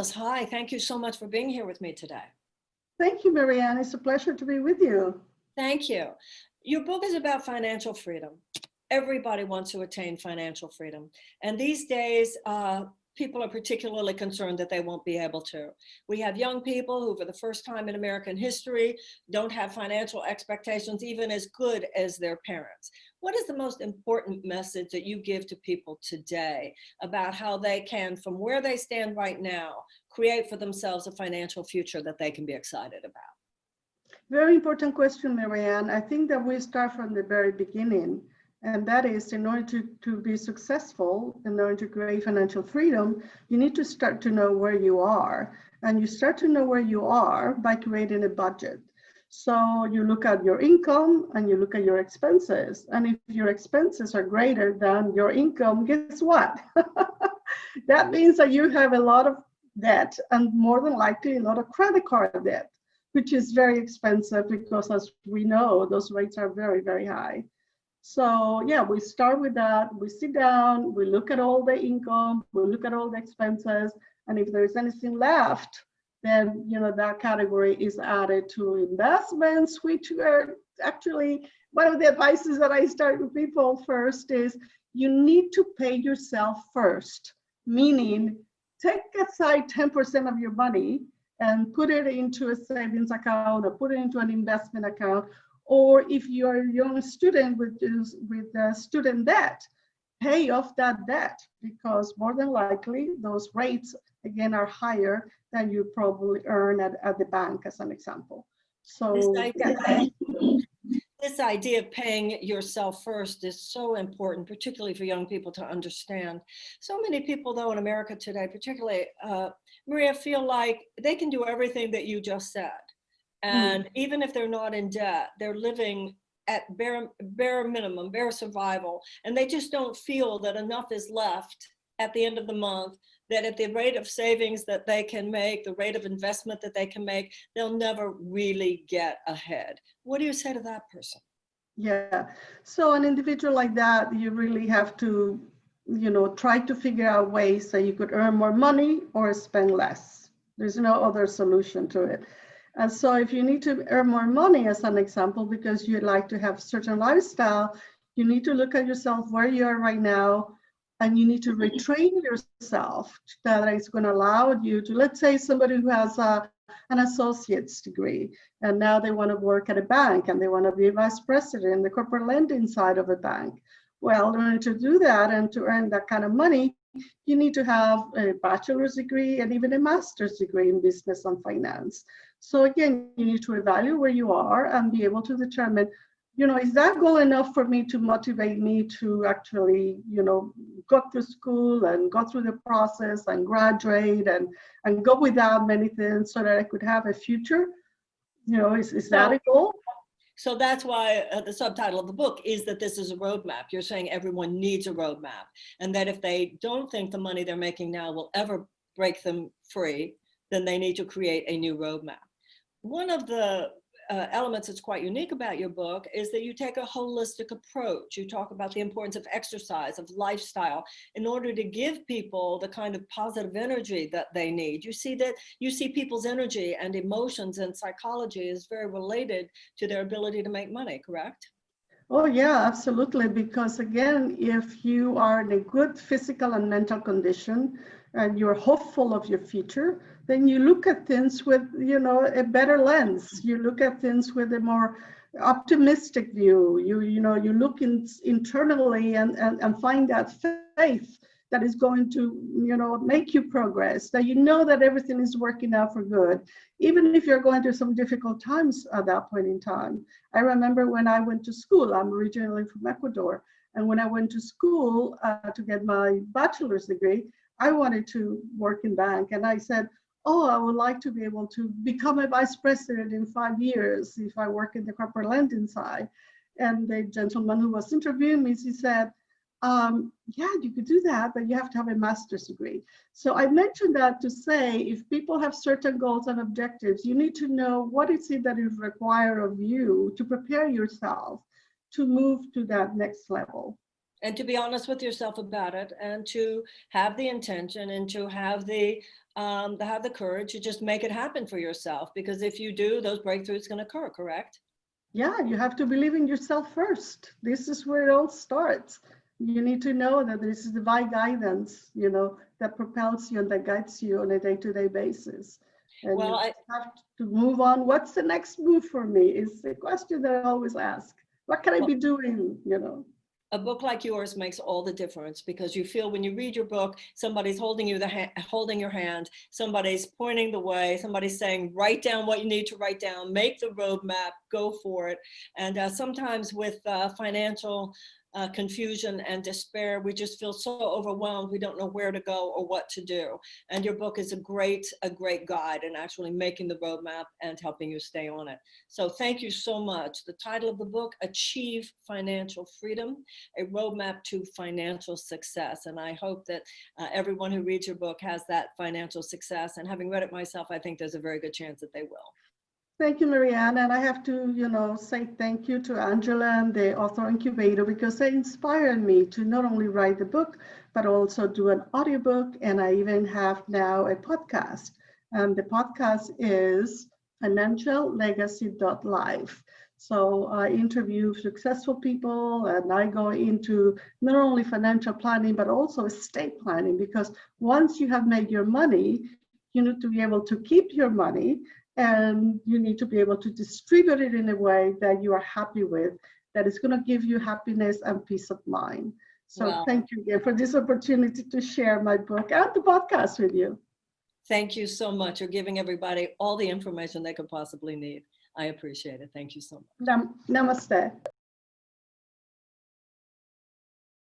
Alice, hi. Thank you so much for being here with me today. Thank you, Marianne. It's a pleasure to be with you. Thank you. Your book is about financial freedom. Everybody wants to attain financial freedom. And these days, people are particularly concerned that they won't be able to. We have young people who, for the first time in American history, don't have financial expectations even as good as their parents. What is the most important message that you give to people today about how they can, from where they stand right now, create for themselves a financial future that they can be excited about? Very important question, Marianne. I think that we start from the very beginning. And that is, in order to be successful, in order to create financial freedom, you need to start to know where you are. And you start to know where you are by creating a budget. So you look at your income and you look at your expenses. And if your expenses are greater than your income, guess what? That means that you have a lot of debt, and more than likely a lot of credit card debt, which is very expensive because, as we know, those rates are very, very high. So yeah, we start with that. We sit down, we look at all the income, we look at all the expenses, and if there's anything left, then that category is added to investments, which are actually one of the advices that I start with people first is you need to pay yourself first, meaning take aside 10% of your money and put it into a savings account or put it into an investment account. Or if you're a young student with student debt, pay off that debt, because more than likely those rates again are higher than you probably earn at the bank, as an example. So this idea of paying yourself first is so important, particularly for young people to understand. So many people, though, in America today, particularly, Maria, feel like they can do everything that you just said. And even if they're not in debt, they're living at bare minimum, bare survival. And they just don't feel that enough is left at the end of the month, that at the rate of savings that they can make, the rate of investment that they can make, they'll never really get ahead. What do you say to that person? Yeah, so an individual like that, you really have to, try to figure out ways that you could earn more money or spend less. There's no other solution to it. And so if you need to earn more money, as an example, because you'd like to have certain lifestyle, you need to look at yourself where you are right now, and you need to retrain yourself that is going to allow you to, let's say somebody who has an associate's degree, and now they want to work at a bank and they want to be vice president in the corporate lending side of a bank. Well, in order to do that and to earn that kind of money, you need to have a bachelor's degree and even a master's degree in business and finance. So again, you need to evaluate where you are and be able to determine, is that goal enough for me to motivate me to actually, go through school and go through the process and graduate and go without many things so that I could have a future? Is that a goal? So that's why the subtitle of the book is that this is a roadmap. You're saying everyone needs a roadmap, and that if they don't think the money they're making now will ever break them free, then they need to create a new roadmap. One of the elements that's quite unique about your book is that you take a holistic approach. You talk about the importance of exercise, of lifestyle, in order to give people the kind of positive energy that they need. You see people's energy and emotions and psychology is very related to their ability to make money, correct? Oh yeah, absolutely. Because again, if you are in a good physical and mental condition and you're hopeful of your future, then you look at things with, a better lens. You look at things with a more optimistic view. You look internally and find that faith that is going to, make you progress, that that everything is working out for good, even if you're going through some difficult times at that point in time. I remember when I went to school, I'm originally from Ecuador, and when I went to school to get my bachelor's degree, I wanted to work in bank, and I said, oh, I would like to be able to become a vice president in 5 years if I work in the corporate lending side. And the gentleman who was interviewing me, he said, yeah, you could do that, but you have to have a master's degree. So I mentioned that to say, if people have certain goals and objectives, you need to know what is it that is required of you to prepare yourself to move to that next level. And to be honest with yourself about it, and to have the intention and to have the to have the courage to just make it happen for yourself. Because if you do, those breakthroughs can occur, correct? Yeah, you have to believe in yourself first. This is where it all starts. You need to know that this is divine guidance, that propels you and that guides you on a day-to-day basis. And Well, you have to move on. What's the next move for me? Is the question that I always ask. What can I be doing, A book like yours makes all the difference, because you feel when you read your book, somebody's holding you holding your hand, somebody's pointing the way, somebody's saying, write down what you need to write down, make the roadmap, go for it. And sometimes with financial confusion and despair, we just feel so overwhelmed, we don't know where to go or what to do. And your book is a great guide in actually making the roadmap and helping you stay on it. So thank you so much. The title of the book, Achieve Financial Freedom, a roadmap to financial success. And I hope that everyone who reads your book has that financial success. And having read it myself, I think there's a very good chance that they will. Thank you, Marianne. And I have to, say thank you to Angela and the Author Incubator, because they inspired me to not only write the book, but also do an audiobook. And I even have now a podcast. And the podcast is financiallegacy.life. So I interview successful people, and I go into not only financial planning, but also estate planning, because once you have made your money, you need to be able to keep your money, and you need to be able to distribute it in a way that you are happy with, that is going to give you happiness and peace of mind. So Thank you again for this opportunity to share my book and the podcast with you. Thank you so much. You're giving everybody all the information they could possibly need. I appreciate it. Thank you so much. Namaste.